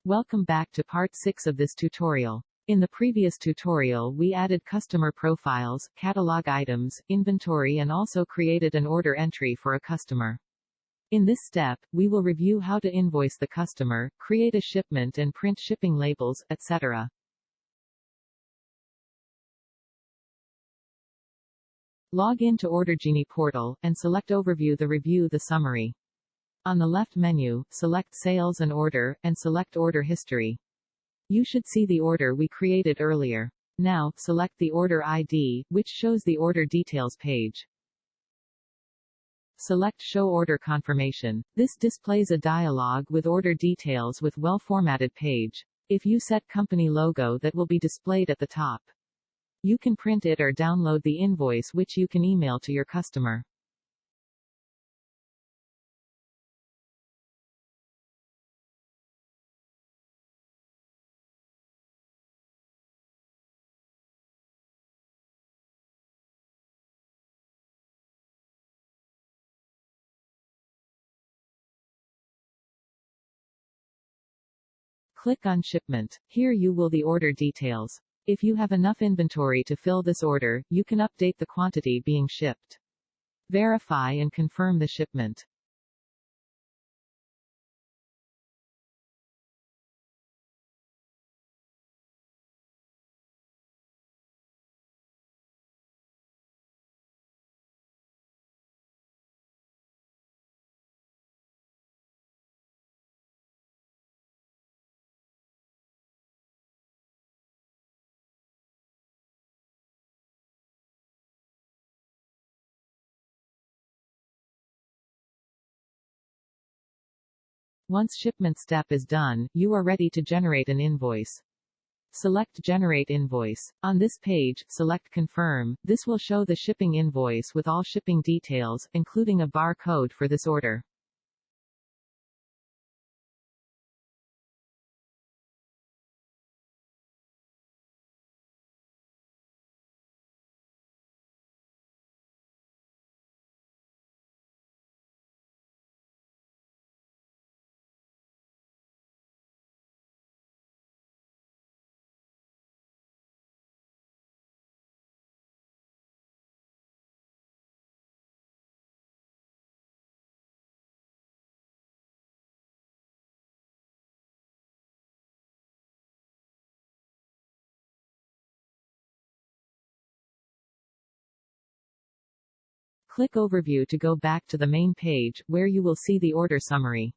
Welcome back to part 6 of this tutorial. In the previous tutorial we added customer profiles, catalog items, inventory and also created an order entry for a customer. In this step, we will review how to invoice the customer, create a shipment and print shipping labels, etc. Log in to Orderjini portal, and select Overview the Review the Summary. On the left menu, select Sales and Order, and select Order History. You should see the order we created earlier. Now, select the order ID, which shows the order details page. Select Show Order Confirmation. This displays a dialog with order details with well-formatted page. If you set company logo, that will be displayed at the top. You can print it or download the invoice, which you can email to your customer. Click on Shipment. Here you will the order details. If you have enough inventory to fill this order, you can update the quantity being shipped. Verify and confirm the shipment. Once shipment step is done, you are ready to generate an invoice. Select Generate Invoice. On this page, select Confirm. This will show the shipping invoice with all shipping details, including a bar code for this order. Click Overview to go back to the main page, where you will see the order summary.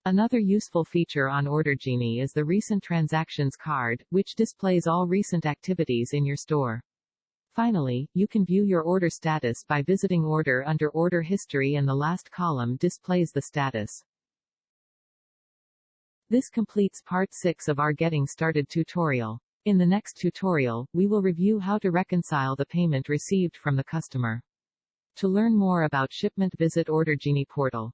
Another useful feature on Orderjini is the Recent Transactions card, which displays all recent activities in your store. Finally, you can view your order status by visiting Order under Order History, and the last column displays the status. This completes part 6 of our Getting Started tutorial. In the next tutorial, we will review how to reconcile the payment received from the customer. To learn more about shipment, visit Orderjini portal.